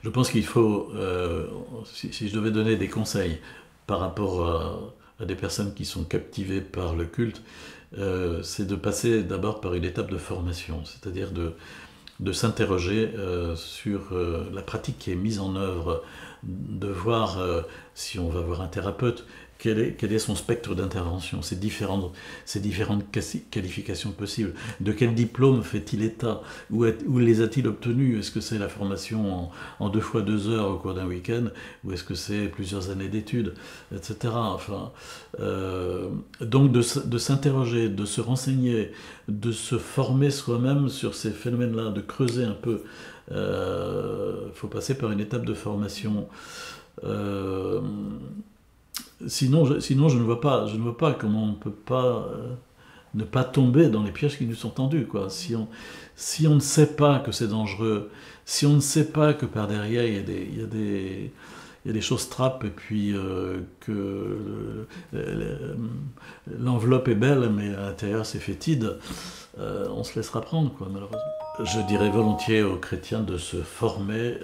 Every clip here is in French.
Je pense qu'il faut, si je devais donner des conseils par rapport à des personnes qui sont captivées par le culte, c'est de passer d'abord par une étape de formation, c'est-à-dire de s'interroger sur la pratique qui est mise en œuvre, de voir si on va voir un thérapeute, quel est son spectre d'intervention, ces différentes qualifications possibles. De quel diplôme fait-il état? Où les a-t-il obtenus? Est-ce que c'est la formation en 2 fois 2 heures au cours d'un week-end? Ou est-ce que c'est plusieurs années d'études, etc. Enfin, donc de s'interroger, de se renseigner, de se former soi-même sur ces phénomènes-là, de creuser un peu. Faut passer par une étape de formation. Euh, sinon, je ne vois pas comment on ne peut pas ne pas tomber dans les pièges qui nous sont tendus, quoi. Si on ne sait pas que c'est dangereux, si on ne sait pas que par derrière il y a des choses trappes et puis que l'enveloppe est belle mais à l'intérieur c'est fétide, on se laissera prendre, quoi, malheureusement. Je dirais volontiers aux chrétiens de se former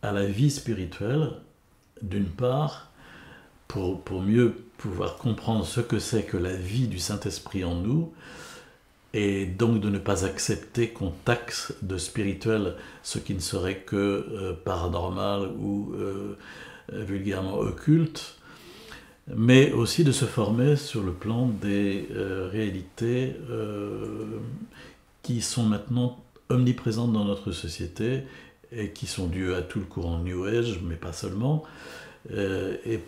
à la vie spirituelle, d'une part, pour mieux pouvoir comprendre ce que c'est que la vie du Saint-Esprit en nous, et donc de ne pas accepter qu'on taxe de spirituel ce qui ne serait que paranormal ou vulgairement occulte, mais aussi de se former sur le plan des réalités qui sont maintenant omniprésentes dans notre société et qui sont dues à tout le courant New Age, mais pas seulement, et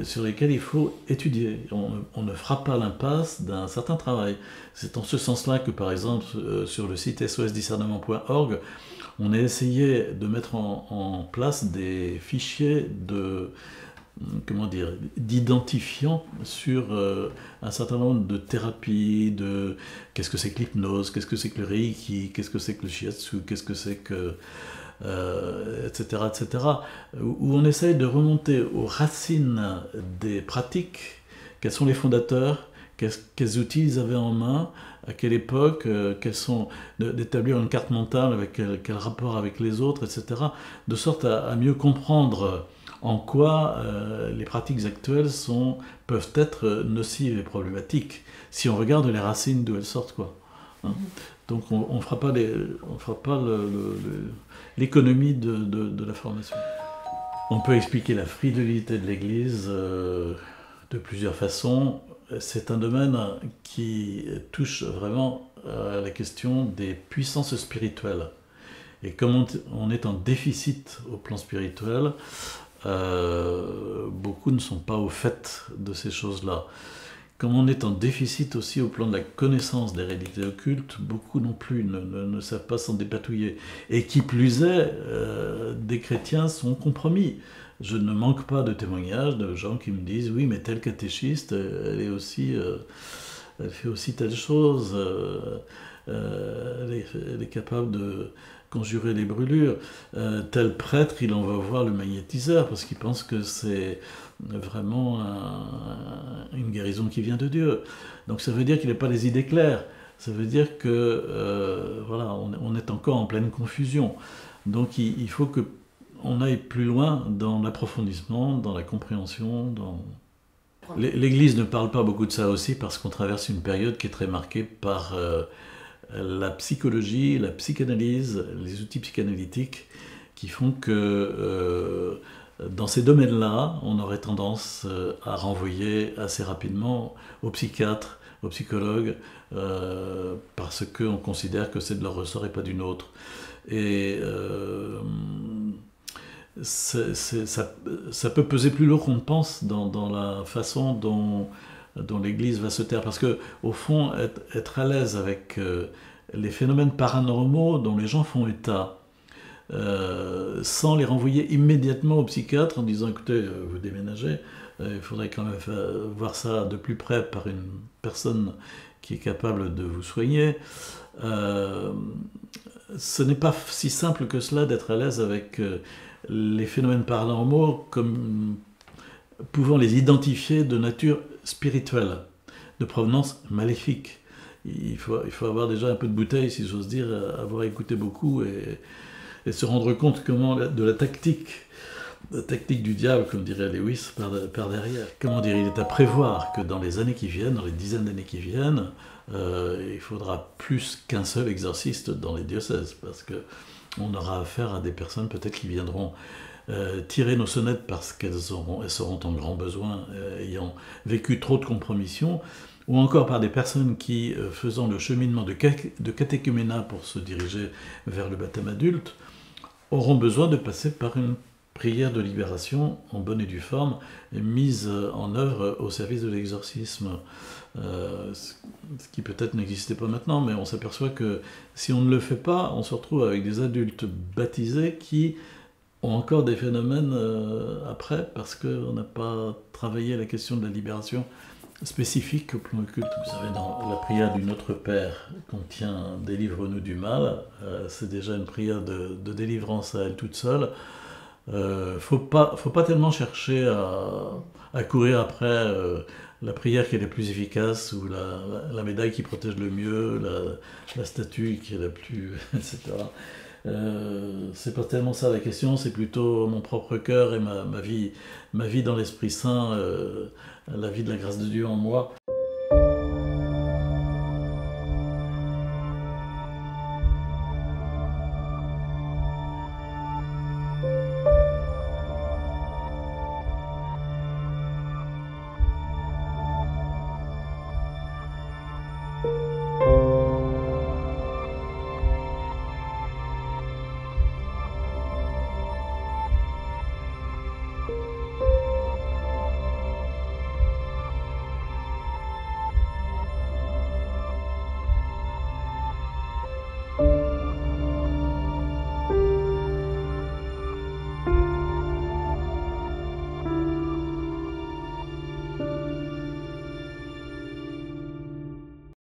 sur lesquels il faut étudier. On ne fera pas l'impasse d'un certain travail. C'est en ce sens-là que, par exemple, sur le site sosdiscernement.org, on a essayé de mettre en place des fichiers d'identifiants sur un certain nombre de thérapies, de qu'est-ce que c'est que l'hypnose, qu'est-ce que c'est que le Reiki, qu'est-ce que c'est que le Shiatsu, qu'est-ce que c'est que etc., etc., où on essaye de remonter aux racines des pratiques, quels sont les fondateurs, quels outils ils avaient en main, à quelle époque, d'établir une carte mentale avec quel rapport avec les autres, etc., de sorte à mieux comprendre en quoi les pratiques actuelles peuvent être nocives et problématiques, si on regarde les racines d'où elles sortent, quoi. Hein. Donc on ne fera pas l'économie de la formation. On peut expliquer la fridolité de l'Église de plusieurs façons. C'est un domaine qui touche vraiment à la question des puissances spirituelles. Et comme on est en déficit au plan spirituel, beaucoup ne sont pas au fait de ces choses-là. Comme on est en déficit aussi au plan de la connaissance des réalités occultes, beaucoup non plus ne savent pas s'en dépatouiller. Et qui plus est, des chrétiens sont compromis. Je ne manque pas de témoignages de gens qui me disent « Oui, mais telle catéchiste, elle fait aussi telle chose, elle est capable de conjurer les brûlures. Tel prêtre, il en va voir le magnétiseur parce qu'il pense que c'est vraiment une guérison qui vient de Dieu. » Donc ça veut dire qu'il n'a pas les idées claires. Ça veut dire que voilà, on est encore en pleine confusion. Donc il faut qu'on aille plus loin dans l'approfondissement, dans la compréhension. L'Église ne parle pas beaucoup de ça aussi parce qu'on traverse une période qui est très marquée par la psychologie, la psychanalyse, les outils psychanalytiques qui font que dans ces domaines-là, on aurait tendance à renvoyer assez rapidement aux psychiatres, aux psychologues, parce qu'on considère que c'est de leur ressort et pas d'une autre. Et ça peut peser plus lourd qu'on ne pense dans la façon dont l'Église va se taire. Parce que, au fond, être à l'aise avec les phénomènes paranormaux dont les gens font état, sans les renvoyer immédiatement au psychiatre en disant « Écoutez, vous déménagez, il faudrait quand même voir ça de plus près par une personne qui est capable de vous soigner », ce n'est pas si simple que cela d'être à l'aise avec les phénomènes paranormaux comme pouvant les identifier de nature spirituelle, de provenance maléfique. Il faut avoir déjà un peu de bouteille, si j'ose dire, avoir écouté beaucoup et et se rendre compte de la tactique du diable, comme dirait Lewis, par derrière. Comment dire, il est à prévoir que dans les années qui viennent, dans les dizaines d'années qui viennent, il faudra plus qu'un seul exorciste dans les diocèses, parce qu'on aura affaire à des personnes peut-être qui viendront tirer nos sonnettes parce qu'elles seront en grand besoin, ayant vécu trop de compromissions, ou encore par des personnes qui, faisant le cheminement de catéchuménat pour se diriger vers le baptême adulte, auront besoin de passer par une prière de libération en bonne et due forme, mise en œuvre au service de l'exorcisme. Ce qui peut-être n'existait pas maintenant, mais on s'aperçoit que si on ne le fait pas, on se retrouve avec des adultes baptisés qui ont encore des phénomènes après, parce qu'on n'a pas travaillé la question de la libération spécifique au plan occulte. Vous savez, dans la prière du Notre Père contient « Délivre-nous du mal », c'est déjà une prière de délivrance à elle toute seule. Faut pas tellement chercher à courir après la prière qui est la plus efficace, ou la médaille qui protège le mieux, la statue qui est la plus... etc. C'est pas tellement ça la question, c'est plutôt mon propre cœur et ma vie dans l'Esprit Saint, la vie de la grâce de Dieu en moi.